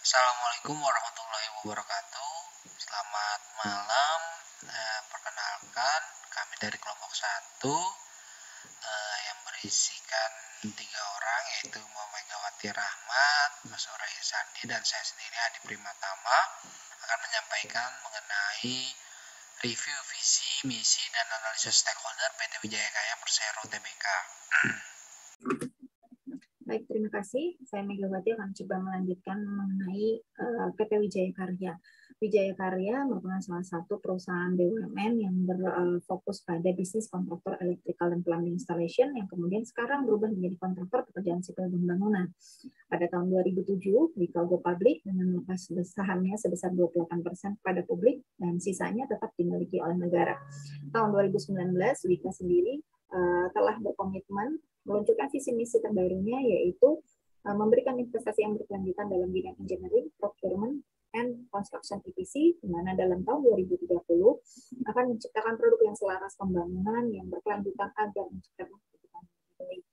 Assalamualaikum warahmatullahi wabarakatuh. Selamat malam. Perkenalkan, kami dari kelompok 1 yang berisikan 3 orang, yaitu Megawati Rahmat, Mas Suraya Sandi, dan saya sendiri Adi Primatama, akan menyampaikan mengenai review visi, misi, dan analisis stakeholder PT Wijaya Karya Persero Tbk. Baik, terima kasih. Saya Megawati akan coba melanjutkan mengenai PT Wijaya Karya. Wijaya Karya merupakan salah satu perusahaan BUMN yang berfokus pada bisnis kontraktor electrical dan plumbing installation yang kemudian sekarang berubah menjadi kontraktor pekerjaan sipil dan bangunan. Pada tahun 2007, Wika go public dengan melepas sahamnya sebesar 28% kepada publik dan sisanya tetap dimiliki oleh negara. Tahun 2019, Wika sendiri telah berkomitmen meluncurkan visi misi terbarunya, yaitu memberikan investasi yang berkelanjutan dalam bidang engineering, procurement, and construction EPC, di mana dalam tahun 2030 akan menciptakan produk yang selaras pembangunan yang berkelanjutan agar menciptakan kehidupan yang baik.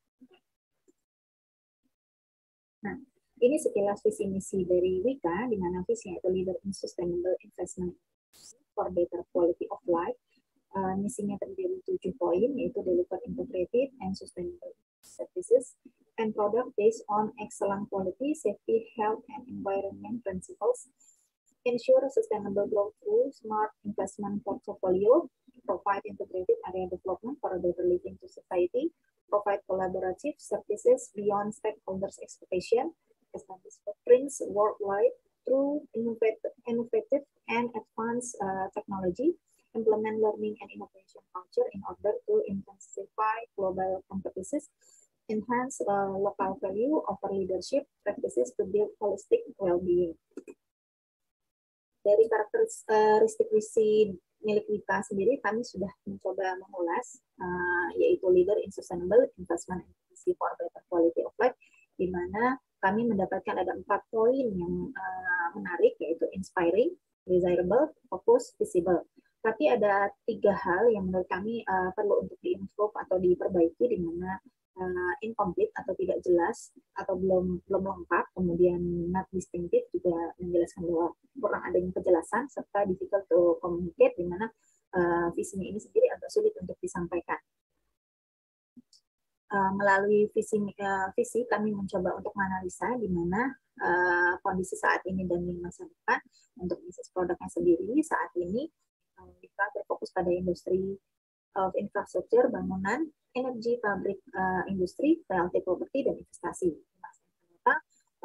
Nah, ini sekilas visi misi dari Wika, di mana visinya itu leader in sustainable investment for better quality of life. Misinya terdiri 7 poin, yaitu deliver integrated and sustainable services and product based on excellent quality, safety, health, and environment principles, ensure sustainable growth through smart investment portfolio, provide integrated area development for a better living to society, provide collaborative services beyond stakeholders' expectation, establish footprints worldwide through innovative and advanced technology, implement learning and innovation culture in order to intensify global competitions, enhance local value, offer leadership practices to build holistic well-being. Dari karakteristik visi milik Wika sendiri, kami sudah mencoba mengulas, yaitu leader in sustainable investment for better quality of life, di mana kami mendapatkan ada 4 poin yang menarik, yaitu inspiring, desirable, focus, visible. Tapi ada 3 hal yang menurut kami perlu untuk di-improve atau diperbaiki, di mana incomplete atau tidak jelas atau belum lengkap, kemudian not distinctive juga menjelaskan bahwa kurang adanya kejelasan, serta difficult to communicate, di mana visinya ini sendiri agak sulit untuk disampaikan. Melalui visi kami mencoba untuk menganalisa di mana kondisi saat ini dan di masa depan untuk bisnis produknya sendiri. Saat ini kita berfokus pada industri of infrastruktur, bangunan, energi, pabrik, industri, PLT properti, dan investasi.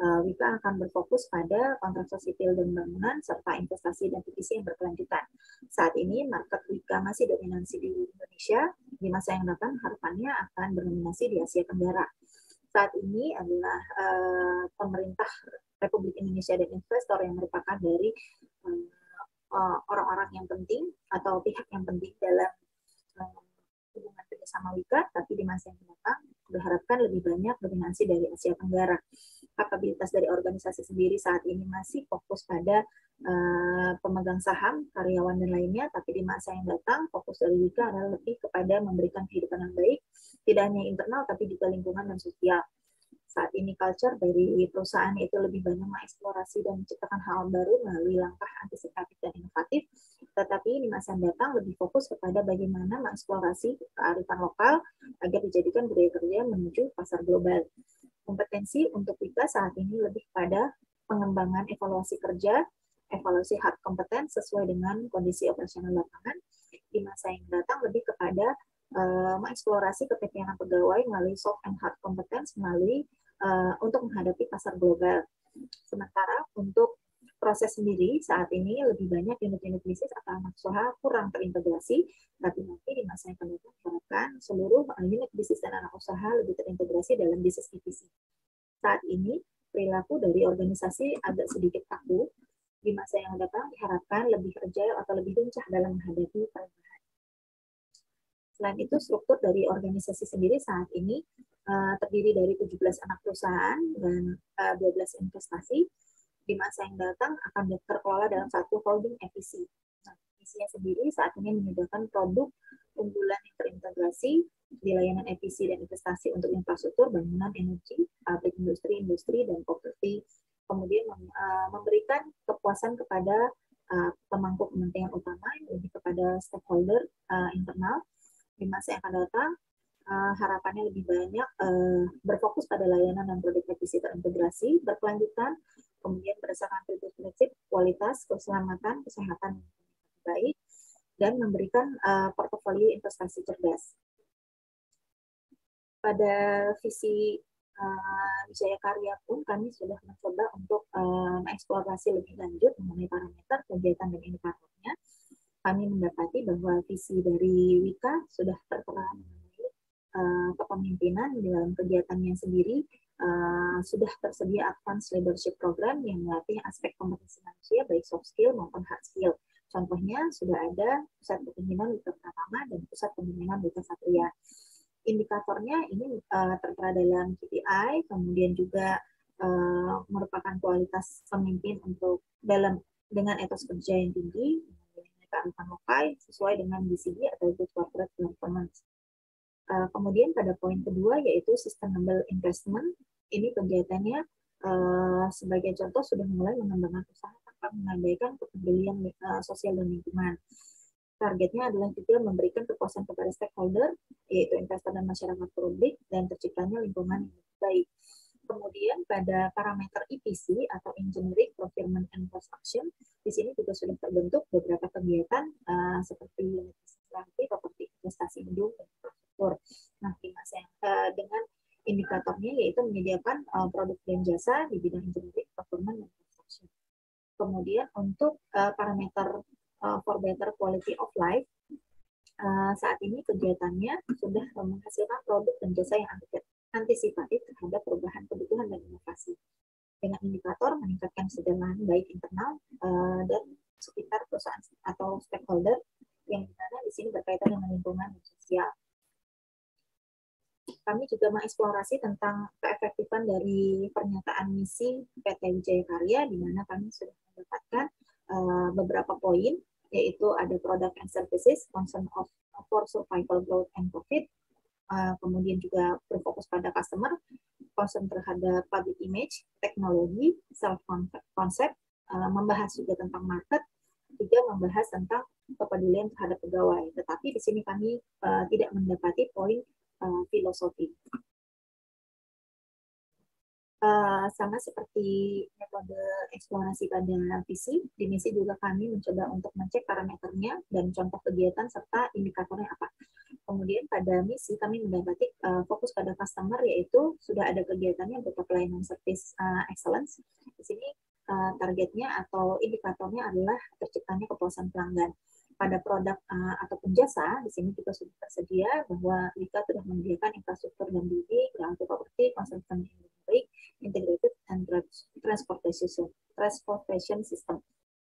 Wika akan berfokus pada kontraktor sipil dan bangunan, serta investasi dan EPC yang berkelanjutan. Saat ini, market Wika masih dominasi di Indonesia. Di masa yang datang, harapannya akan berdominasi di Asia Tenggara. Saat ini adalah pemerintah Republik Indonesia dan investor yang merupakan dari orang-orang yang penting atau pihak yang penting dalam hubungan kerjasama Wika, tapi di masa yang datang diharapkan lebih banyak dominasi dari Asia Tenggara. Kapabilitas dari organisasi sendiri saat ini masih fokus pada pemegang saham, karyawan, dan lainnya, tapi di masa yang datang fokus dari Wika adalah lebih kepada memberikan kehidupan yang baik, tidak hanya internal tapi juga lingkungan dan sosial. Saat ini culture dari perusahaan itu lebih banyak mengeksplorasi dan menciptakan hal baru melalui langkah antisipatif dan inovatif, tetapi di masa yang datang lebih fokus kepada bagaimana mengeksplorasi kearifan lokal agar dijadikan budaya kerja menuju pasar global. Kompetensi untuk Wika saat ini lebih pada pengembangan evaluasi kerja, evaluasi hard competence sesuai dengan kondisi operasional lapangan. Di masa yang datang lebih kepada mengeksplorasi kepetengan pegawai melalui soft and hard competence melalui untuk menghadapi pasar global. Sementara untuk proses sendiri saat ini lebih banyak unit-unit bisnis atau anak usaha kurang terintegrasi, tapi nanti di masa yang akan datang diharapkan seluruh unit bisnis dan anak usaha lebih terintegrasi dalam bisnis EPC. Saat ini perilaku dari organisasi agak sedikit kaku, di masa yang datang diharapkan lebih agile atau lebih lincah dalam menghadapi perubahan. Selain itu, struktur dari organisasi sendiri saat ini terdiri dari 17 anak perusahaan dan 12 investasi. Di masa yang datang akan terkelola dalam satu holding EPC. Nah, EPC-nya sendiri saat ini menyediakan produk unggulan yang terintegrasi di layanan EPC dan investasi untuk infrastruktur, bangunan, energi, pabrik, industri, dan properti kemudian memberikan kepuasan kepada pemangku kepentingan utama, lebih kepada stakeholder internal di masa yang akan datang. Harapannya lebih banyak berfokus pada layanan dan produk revisi terintegrasi, berkelanjutan, kemudian berdasarkan prinsip kualitas, keselamatan, kesehatan yang baik, dan memberikan portofolio investasi cerdas. Pada visi Wijaya Karya pun kami sudah mencoba untuk mengeksplorasi lebih lanjut mengenai parameter, kegiatan, dan indikatornya. Kami mendapati bahwa visi dari Wika sudah tertera mengenai kepemimpinan di dalam kegiatannya sendiri. Sudah tersedia advanced leadership program yang melatih aspek kompetensi manusia baik soft skill maupun hard skill. Contohnya sudah ada pusat kepemimpinan Wika Pratama dan pusat kepemimpinan Wika Satria. Indikatornya ini tertera dalam KPI, kemudian juga merupakan kualitas pemimpin untuk dengan etos kerja yang tinggi, kearifan lokal sesuai dengan BCG atau Good Corporate Governance. Kemudian pada poin kedua yaitu Sustainable Investment. Ini kegiatannya sebagai contoh sudah mulai mengembangkan usaha tanpa mengabaikan kepedulian sosial dan lingkungan. Targetnya adalah juga memberikan kepuasan kepada stakeholder, yaitu investor dan masyarakat publik, dan terciptanya lingkungan yang lebih baik. Kemudian pada parameter EPC atau Engineering, Procurement, and Construction, di sini juga sudah terbentuk beberapa kegiatan seperti properti investasi gedung dan infrastruktur. Nah, dengan indikatornya yaitu menyediakan produk dan jasa di bidang engineering, procurement, dan construction. Kemudian untuk parameter for better quality of life, saat ini kegiatannya sudah menghasilkan produk dan jasa yang antisipatif terhadap perubahan kebutuhan dan inovasi. Dengan indikator meningkatkan kesejahteraan baik internal dan sekitar perusahaan atau stakeholder yang dimana di sini berkaitan dengan lingkungan dan sosial. Kami juga mengeksplorasi tentang keefektifan dari pernyataan misi PT Wijaya Karya, di mana kami sudah mendapatkan beberapa poin, yaitu ada product and services, concern for survival, growth, and profit, kemudian juga berfokus pada customer, concern terhadap public image, teknologi, self-concept, membahas juga tentang market, juga membahas tentang kepedulian terhadap pegawai. Tetapi di sini kami tidak mendapati poin filosofi. Sama seperti metode eksplorasi pada visi, di misi juga kami mencoba untuk mengecek parameternya dan contoh kegiatan serta indikatornya apa. Kemudian pada misi kami mendapati fokus pada customer, yaitu sudah ada kegiatannya berupa pelayanan service excellence. Di sini targetnya atau indikatornya adalah terciptanya kepuasan pelanggan. Pada produk ataupun jasa, di sini kita sudah tersedia bahwa Wika sudah menyediakan infrastruktur dan bidik, ground property, construction yang baik, integrated and transportation system.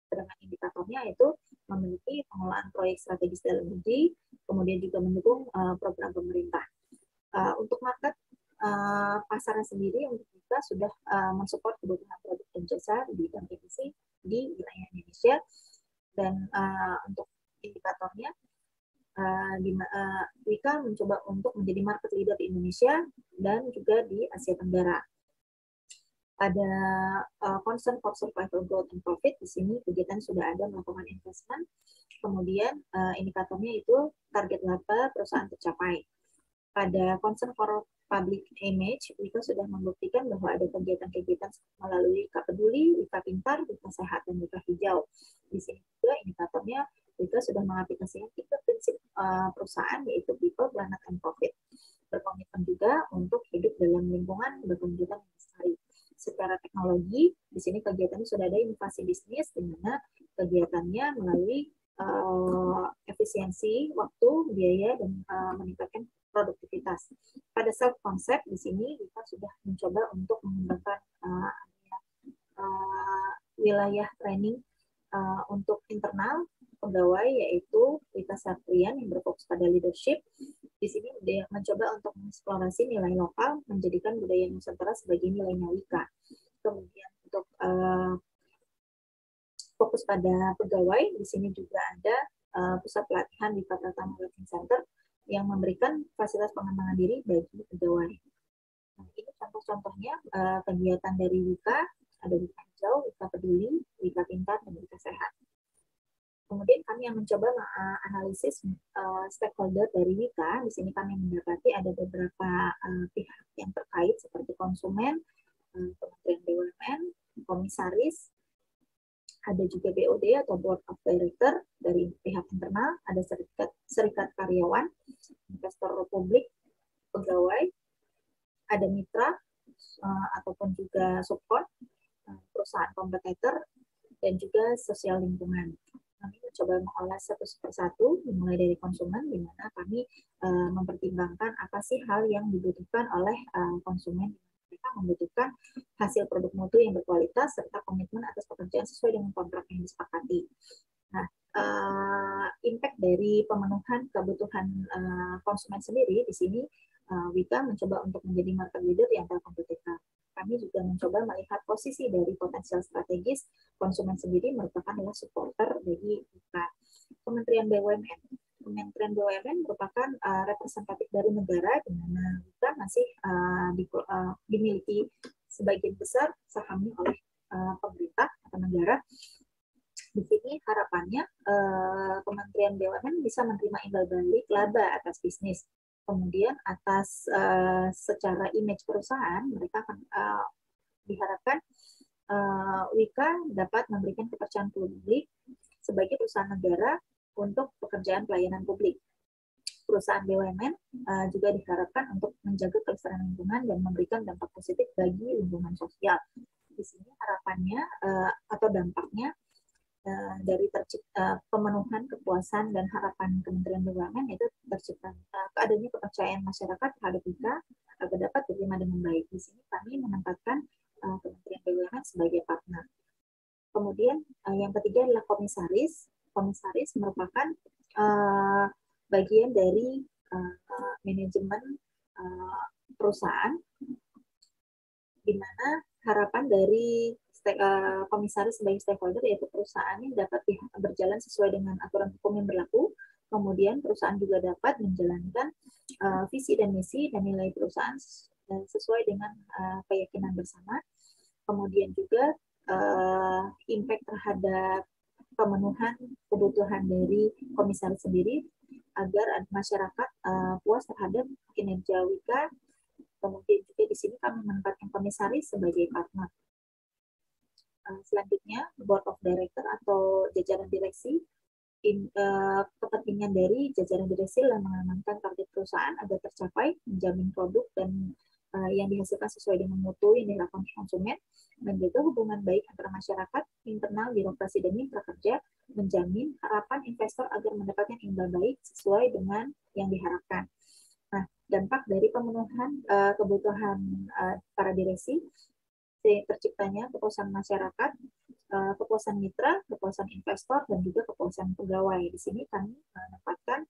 Sedangkan indikatornya itu memiliki pengelolaan proyek strategis dalam negeri, kemudian juga mendukung program pemerintah. Untuk market pasarnya sendiri, untuk kita sudah mensupport kebutuhan produk dan jasa di bidang EPC di wilayah Indonesia, dan untuk indikatornya Wika mencoba untuk menjadi market leader di Indonesia dan juga di Asia Tenggara. Ada concern for survival, growth, and profit. Di sini kegiatan sudah ada melakukan investment. Kemudian indikatornya itu target laba perusahaan tercapai. Pada concern for public image, Wika sudah membuktikan bahwa ada kegiatan-kegiatan melalui Wika Peduli, Wika Pintar, Wika Sehat, dan Wika Hijau. Di sini juga indikatornya Wika sudah mengaplikasikan 3 prinsip perusahaan, yaitu people, planet, and profit. Berkomitmen juga untuk hidup dalam lingkungan berkelanjutan yang lestari. Secara teknologi, di sini kegiatannya sudah ada inovasi bisnis, di mana kegiatannya melalui efisiensi waktu, biaya, dan meningkatkan produktivitas. Pada self-concept, di sini kita sudah mencoba untuk mengembangkan wilayah training untuk internal pegawai, yaitu Wika Satrian yang berfokus pada leadership. Di sini dia mencoba untuk mengeksplorasi nilai lokal, menjadikan budaya Nusantara sebagai nilainya Wika. Kemudian untuk fokus pada pegawai, di sini juga ada pusat pelatihan Wika Pratama Learning Center yang memberikan fasilitas pengembangan diri bagi pegawai. Nah, ini contoh-contohnya kegiatan dari Wika Ada Wika Hijau, Wika Peduli, Wika Pintar, dan Wika Sehat. Kemudian kami yang mencoba analisis stakeholder dari Wika. Di sini kami mendapati ada beberapa pihak yang terkait seperti konsumen, Kementerian BUMN, komisaris, ada juga BOD atau Board of Director dari pihak internal, ada serikat karyawan, investor publik, pegawai, ada mitra ataupun juga support, perusahaan kompetitor, dan juga sosial lingkungan. Kami mencoba mengolah satu persatu, dimulai dari konsumen, di mana kami mempertimbangkan apa sih hal yang dibutuhkan oleh konsumen. Mereka membutuhkan hasil produk mutu yang berkualitas serta komitmen atas pekerjaan sesuai dengan kontrak yang disepakati. Nah, impact dari pemenuhan kebutuhan konsumen sendiri di sini Wika mencoba untuk menjadi market leader yang terkompetitif. Kami juga mencoba melihat posisi dari potensial strategis konsumen sendiri merupakan adalah supporter dari Wika. Kementerian BUMN. Kementerian BUMN merupakan representatif dari negara di mana Wika masih dimiliki sebagian besar sahamnya oleh pemerintah atau negara. Di sini harapannya Kementerian BUMN bisa menerima imbal balik laba atas bisnis. Kemudian atas secara image perusahaan, mereka akan diharapkan Wika dapat memberikan kepercayaan publik sebagai perusahaan negara untuk pekerjaan pelayanan publik. Perusahaan BUMN juga diharapkan untuk menjaga kelestarian lingkungan dan memberikan dampak positif bagi lingkungan sosial. Di sini harapannya atau dampaknya dari pemenuhan kepuasan dan harapan Kementerian BUMN itu tercipta adanya kepercayaan masyarakat terhadap Wika agar dapat diterima dengan baik. Di sini kami menempatkan Kementerian BUMN sebagai partner. Kemudian yang ketiga adalah komisaris. Komisaris merupakan bagian dari manajemen perusahaan, di mana harapan dari komisaris sebagai stakeholder yaitu perusahaan yang dapat berjalan sesuai dengan aturan hukum yang berlaku. Kemudian perusahaan juga dapat menjalankan visi dan misi dan nilai perusahaan sesuai dengan keyakinan bersama. Kemudian juga impact terhadap pemenuhan kebutuhan dari komisaris sendiri agar masyarakat puas terhadap kinerja Wika. Kemudian juga di sini kami menempatkan komisaris sebagai partner. Selanjutnya, Board of Director atau jajaran direksi. Kepentingan dari jajaran direksi adalah mengamankan target perusahaan agar tercapai, menjamin produk dan yang dihasilkan sesuai dengan mutu yang dilakukan konsumen, menjaga hubungan baik antara masyarakat, internal, birokrasi, dan mitra kerja, menjamin harapan investor agar mendapatkan imbal baik sesuai dengan yang diharapkan. Nah, dampak dari pemenuhan kebutuhan para direksi, terciptanya kepuasan masyarakat, kepuasan mitra, kepuasan investor, dan juga kepuasan pegawai. Di sini kami menempatkan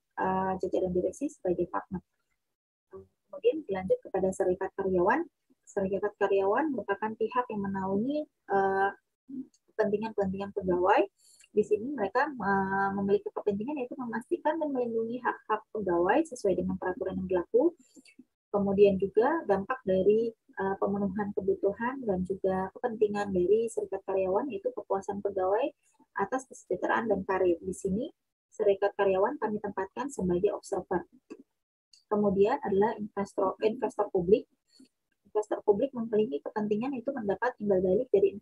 jajaran direksi sebagai partner. Kemudian dilanjut kepada serikat karyawan. Serikat karyawan merupakan pihak yang menaungi kepentingan-kepentingan pegawai. Di sini mereka memiliki kepentingan yaitu memastikan dan melindungi hak-hak pegawai sesuai dengan peraturan yang berlaku. Kemudian juga dampak dari pemenuhan kebutuhan dan juga kepentingan dari serikat karyawan yaitu kepuasan pegawai atas kesejahteraan dan karir. Di sini serikat karyawan kami tempatkan sebagai observer. Kemudian adalah investor publik. Investor publik memiliki kepentingan itu mendapat imbal balik dari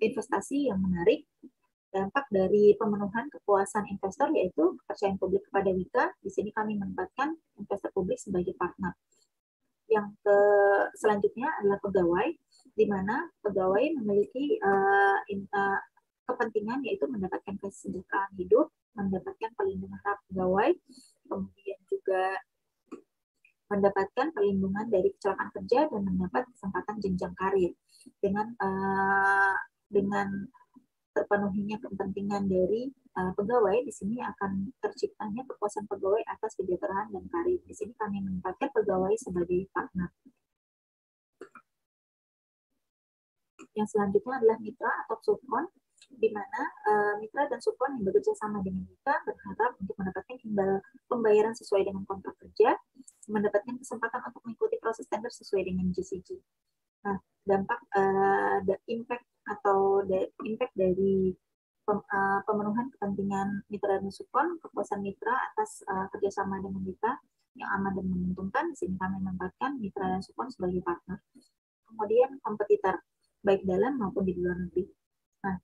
investasi yang menarik. Dampak dari pemenuhan kepuasan investor yaitu kepercayaan publik kepada Wika. Di sini kami menempatkan investor publik sebagai partner. Yang selanjutnya adalah pegawai, di mana pegawai memiliki kepentingan yaitu mendapatkan kesejahteraan hidup, mendapatkan perlindungan hak pegawai, kemudian juga mendapatkan perlindungan dari kecelakaan kerja dan mendapat kesempatan jenjang karir. Dengan terpenuhinya kepentingan dari pegawai, di sini akan terciptanya kepuasan pegawai atas kesejahteraan dan karir. Di sini kami menempatkan pegawai sebagai partner. Yang selanjutnya adalah mitra atau subkon, di mana mitra dan subkon yang bekerja sama dengan Wika berharap untuk mendapatkan imbal pembayaran sesuai dengan kontrak kerja, mendapatkan kesempatan untuk mengikuti proses tender sesuai dengan GCG. Nah, dampak impact atau impact dari pemenuhan kepentingan mitra dan subkon, kepuasan mitra atas kerjasama dengan kita yang aman dan menguntungkan. Di sini kami menempatkan mitra dan subkon sebagai partner. Kemudian kompetitor, baik dalam maupun di luar negeri. Nah,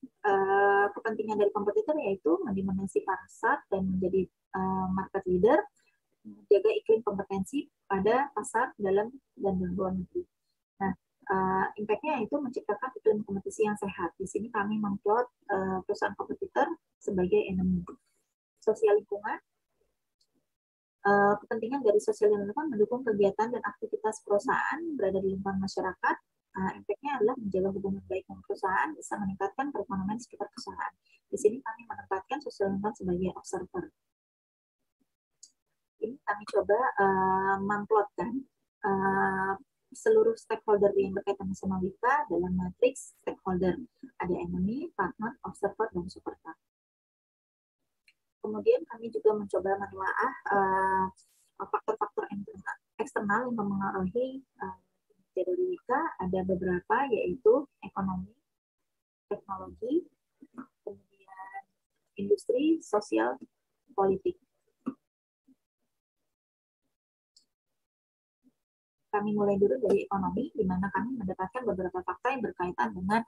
kepentingan dari kompetitor yaitu mendominasi pasar dan menjadi market leader, menjaga iklim kompetensi pada pasar dalam dan luar negeri. Nah, impact-nya itu menciptakan iklim kompetisi yang sehat. Di sini kami memplot perusahaan kompetitor sebagai enemy. Sosial lingkungan, kepentingan dari sosial lingkungan mendukung kegiatan dan aktivitas perusahaan berada di lingkungan masyarakat. Impact-nya adalah menjaga hubungan baik dengan perusahaan, bisa meningkatkan perekonomian sekitar perusahaan. Di sini kami menempatkan sosial lingkungan sebagai observer. Ini kami coba memplotkan seluruh stakeholder yang berkaitan sama WIKA dalam matriks stakeholder. Ada enemy, partner, observer, dan supporter. Kemudian kami juga mencoba menelaah faktor-faktor eksternal yang mempengaruhi dari WIKA. Ada beberapa, yaitu ekonomi, teknologi, kemudian industri, sosial, politik. Kami mulai dulu dari ekonomi, di mana kami mendapatkan beberapa fakta yang berkaitan dengan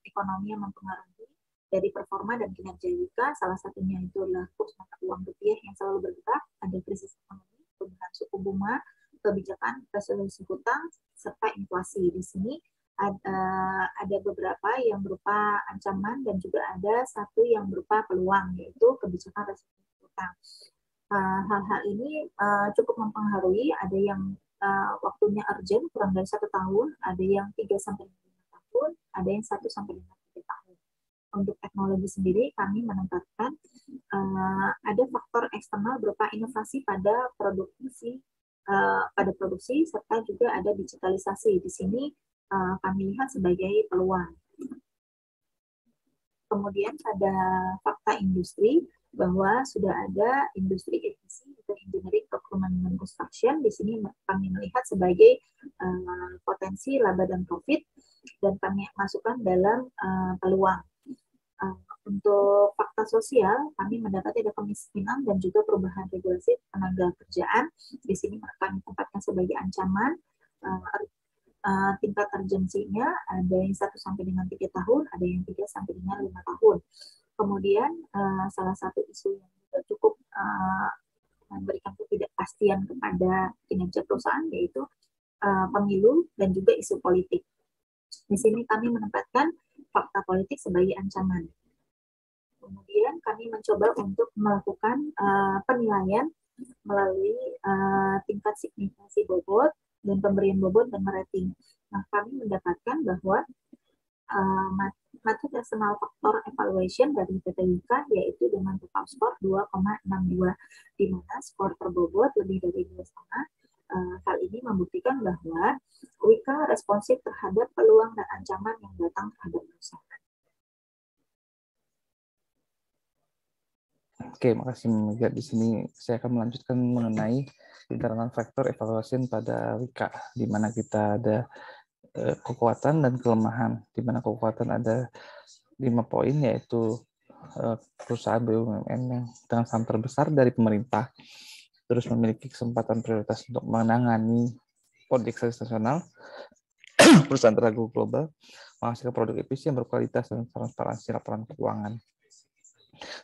ekonomi yang mempengaruhi dari performa dan kinerja WIKA. Salah satunya itu adalah kurs mata uang rupiah yang selalu bergerak, ada krisis ekonomi, perubahan suku bunga, kebijakan resolusi hutang, serta inflasi. Di sini ada beberapa yang berupa ancaman dan juga ada satu yang berupa peluang, yaitu kebijakan resolusi hutang. Hal-hal ini cukup mempengaruhi, ada yang waktunya urgent, kurang dari 1 tahun, ada yang 3-5 tahun, ada yang 1-5 tahun. Untuk teknologi sendiri, kami menempatkan ada faktor eksternal berupa inovasi pada produksi, serta juga ada digitalisasi. Di sini kami lihat sebagai peluang. Kemudian pada fakta industri, bahwa sudah ada industri EPC, engineering, procurement, dan construction. Di sini kami melihat sebagai potensi laba dan profit, dan kami masukkan dalam peluang. Untuk fakta sosial, kami mendapati ada kemiskinan dan juga perubahan regulasi tenaga kerjaan. Di sini kami tempatkan sebagai ancaman. Tingkat urgensinya ada yang 1-3 tahun, ada yang 3-5 tahun. Kemudian salah satu isu yang juga cukup memberikan ketidakpastian kepada kinerja perusahaan yaitu pemilu dan juga isu politik. Di sini kami menempatkan fakta politik sebagai ancaman. Kemudian kami mencoba untuk melakukan penilaian melalui tingkat signifikansi bobot dan pemberian bobot dan rating. Nah, kami mendapatkan bahwa matriks eksternal faktor evaluation dari PT WIKA yaitu dengan total skor 2,62, di mana skor per bobot lebih dari 2,5. Hal ini membuktikan bahwa WIKA responsif terhadap peluang dan ancaman yang datang terhadap perusahaan. Oke, makasih Mega. Di sini saya akan melanjutkan mengenai internal factor evaluation pada WIKA, di mana kita ada kekuatan dan kelemahan, di mana kekuatan ada 5 poin, yaitu perusahaan BUMN yang dengan saham terbesar dari pemerintah, terus memiliki kesempatan prioritas untuk menangani kodeksasi nasional, perusahaan teragu global, menghasilkan produk efisien berkualitas dan transparansi laporan keuangan.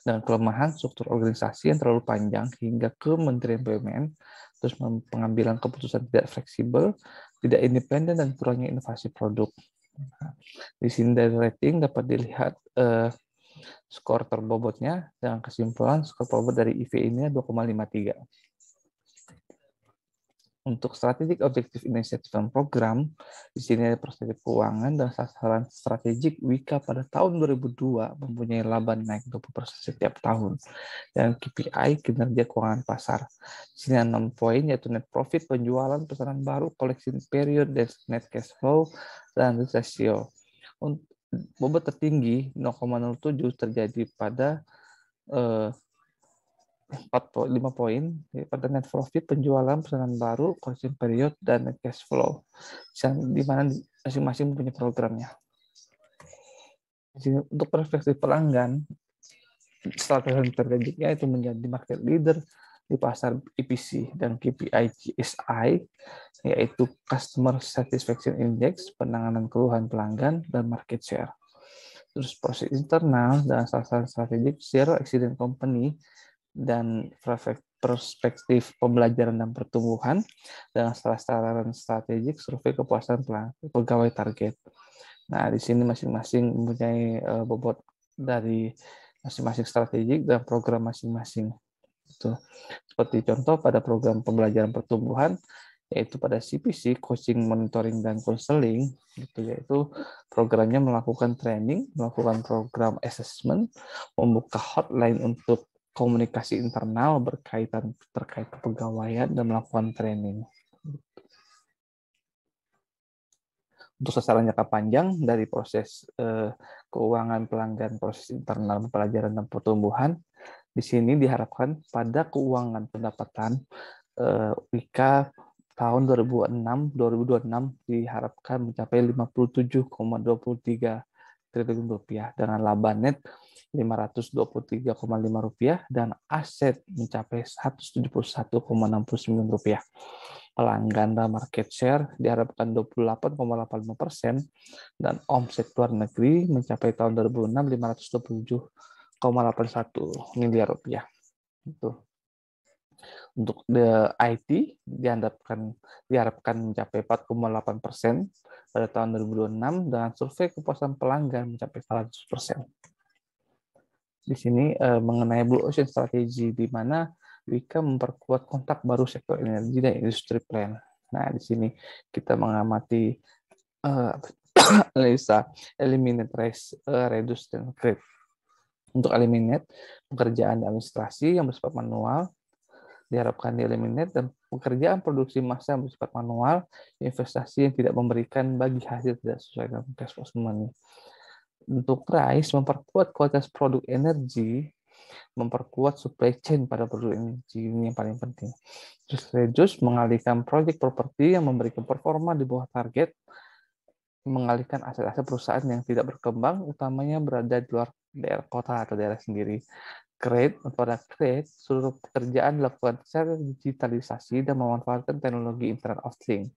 Dan kelemahan struktur organisasi yang terlalu panjang hingga Kementerian BUMN, terus pengambilan keputusan tidak fleksibel, tidak independen, dan kurangnya inovasi produk. Nah, di sini dari rating dapat dilihat skor terbobotnya, dengan kesimpulan skor terbobot dari IV-nya 2,53. Untuk strategic objektif inisiatif dan program, di sini ada perspektif keuangan dan sasaran strategik WIKA pada tahun 2002 mempunyai laba naik 20% setiap tahun. Dan KPI kinerja keuangan pasar. Di sini ada 6 poin, yaitu net profit, penjualan, pesanan baru, collection period, net cash flow, dan ratio. Untuk bobot tertinggi 0,07 terjadi pada 5 poin pada net profit, penjualan, pesanan baru, closing period, dan cash flow. Di mana masing-masing punya programnya. Untuk perspektif pelanggan, strategi strategiknya itu menjadi market leader di pasar EPC dan KPI GSI, yaitu Customer Satisfaction Index, penanganan keluhan pelanggan, dan market share. Terus proses internal dan sasaran strategik Zero Accident Company dan perspektif pembelajaran dan pertumbuhan dengan sasaran strategik survei kepuasan pegawai target. Nah, di sini masing-masing mempunyai bobot dari masing-masing strategik dan program masing-masing. Itu seperti contoh pada program pembelajaran pertumbuhan, yaitu pada CPC, coaching, monitoring, dan counseling, gitu, yaitu programnya melakukan training, melakukan program assessment, membuka hotline untuk komunikasi internal terkait kepegawaian, dan melakukan training. Untuk sasaran jangka panjang dari proses keuangan pelanggan, proses internal pelajaran dan pertumbuhan, di sini diharapkan pada keuangan pendapatan WIKA tahun 2026 diharapkan mencapai 57,23 triliun rupiah dengan laba net 523,5 rupiah dan aset mencapai 171,69 rupiah. Pelanggan dan market share diharapkan 28,85% dan omset luar negeri mencapai tahun 2006 527,81 miliar rupiah. Itu. Untuk IT diharapkan mencapai 4,8% pada tahun 2026 dengan survei kepuasan pelanggan mencapai 100%. Di sini mengenai Blue Ocean Strategy, di mana WIKA memperkuat kontak baru sektor energi dan industri plan. Nah, di sini kita mengamati analisa eliminate, reduce, dan create. Untuk eliminate, pekerjaan administrasi yang bersifat manual diharapkan di-eliminate, dan pekerjaan produksi massa yang bersifat manual, investasi yang tidak memberikan bagi hasil tidak sesuai dengan cash flow money. Untuk RISE, memperkuat kualitas produk energi, memperkuat supply chain pada produk energi, ini yang paling penting. Terus reduce, mengalihkan proyek properti yang memberikan performa di bawah target, mengalihkan aset-aset perusahaan yang tidak berkembang, utamanya berada di luar daerah kota atau daerah sendiri. Create, pada create, seluruh pekerjaan dilakukan secara digitalisasi dan memanfaatkan teknologi Internet of Things.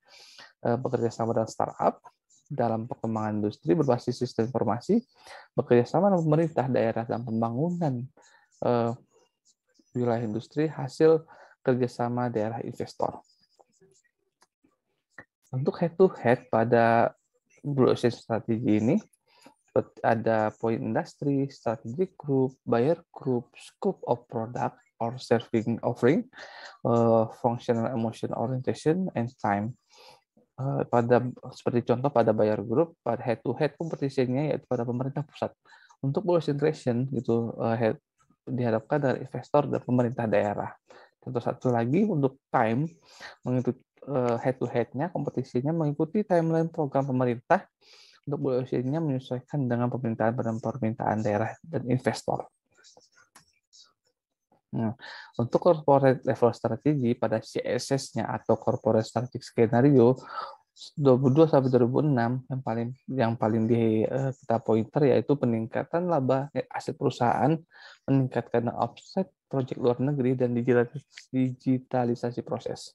Bekerja sama dengan startup dalam perkembangan industri berbasis sistem informasi, bekerja sama dengan pemerintah daerah dan pembangunan wilayah industri hasil kerjasama daerah investor. Untuk head-to-head pada Blue Ocean Strategy ini, ada poin industri, strategic group, buyer group, scope of product or serving offering, functional emotion orientation, and time. Pada seperti contoh pada buyer group, pada head to head kompetisinya yaitu pada pemerintah pusat. Untuk concentration itu diharapkan dari investor dan pemerintah daerah. Contoh satu lagi untuk time, mengikuti head to head-nya kompetisinya mengikuti timeline program pemerintah. Untuk BOC-nya menyesuaikan dengan permintaan daerah dan investor. Nah, untuk corporate level strategi pada CSS-nya atau corporate strategic scenario 2022 sampai 2006 yang paling di kita pointer yaitu peningkatan laba aset perusahaan, meningkatkan offset proyek luar negeri, dan digitalisasi proses.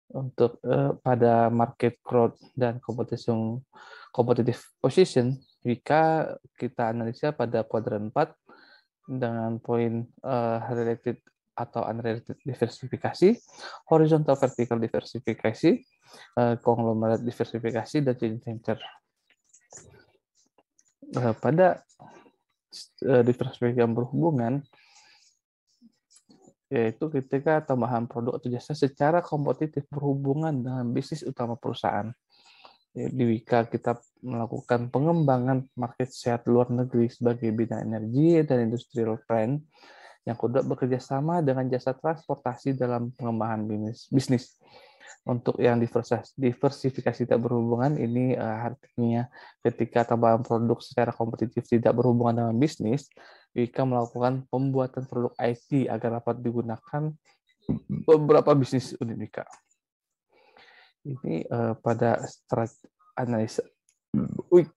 Untuk pada market growth dan competitive position, WIKA kita analisa pada kuadran 4 dengan poin related atau unrelated diversifikasi, horizontal vertical diversifikasi, conglomerate diversifikasi, dan joint venture. Pada diversifikasi yang berhubungan, yaitu ketika tambahan produk atau jasa secara kompetitif berhubungan dengan bisnis utama perusahaan. Di WIKA kita melakukan pengembangan market share luar negeri sebagai bidang energi dan industrial plan. Yang kedua, bekerja sama dengan jasa transportasi dalam pengembangan bisnis. Untuk yang diversifikasi tidak berhubungan, ini artinya ketika tambahan produk secara kompetitif tidak berhubungan dengan bisnis, Wika melakukan pembuatan produk IT agar dapat digunakan beberapa bisnis unit Wika. Ini pada strategi analisa weak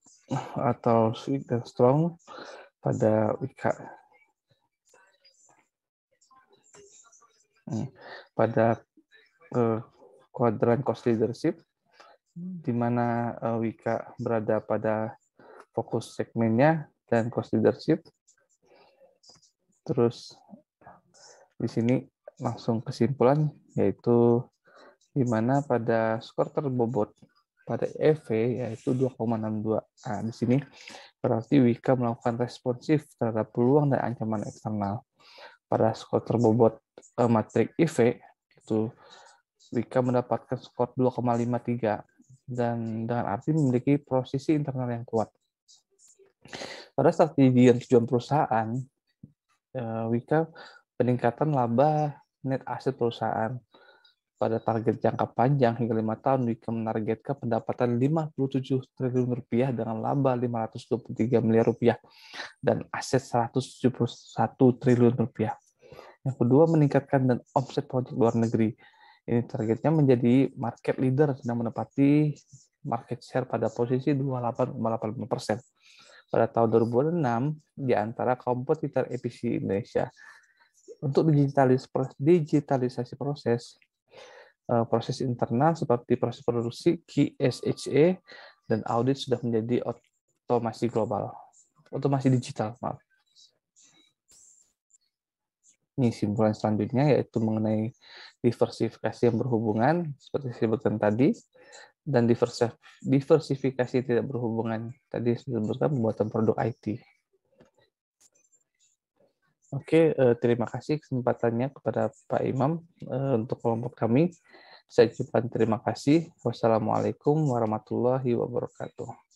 atau weak dan strong pada Wika. Pada kuadran cost leadership, di mana Wika berada pada fokus segmennya dan cost leadership. Terus di sini langsung kesimpulan, yaitu di mana pada skor terbobot pada EV yaitu 2,62. Nah, di sini berarti Wika melakukan responsif terhadap peluang dan ancaman eksternal. Pada skor terbobot matrik EV itu Wika mendapatkan skor 2,53 dan dengan arti memiliki posisi internal yang kuat. Pada strategi dan tujuan perusahaan, Wika peningkatan laba net aset perusahaan. Pada target jangka panjang hingga 5 tahun, Wika menargetkan pendapatan 57 triliun rupiah dengan laba 523 miliar rupiah dan aset 171 triliun rupiah. Yang kedua, meningkatkan dan omset proyek luar negeri. Ini targetnya menjadi market leader dan menepati market share pada posisi 28,85% pada tahun 2006 di antara kompetitor EPC Indonesia. Untuk digitalisasi proses internal seperti proses produksi, QSHE, dan audit sudah menjadi otomasi global, otomasi digital, maaf. Ini simpulan selanjutnya yaitu mengenai diversifikasi yang berhubungan seperti disebutkan tadi, dan diversifikasi tidak berhubungan tadi disebutkan pembuatan produk IT. Oke, terima kasih kesempatannya kepada Pak Imam untuk kelompok kami. Saya ucapkan terima kasih. Wassalamualaikum warahmatullahi wabarakatuh.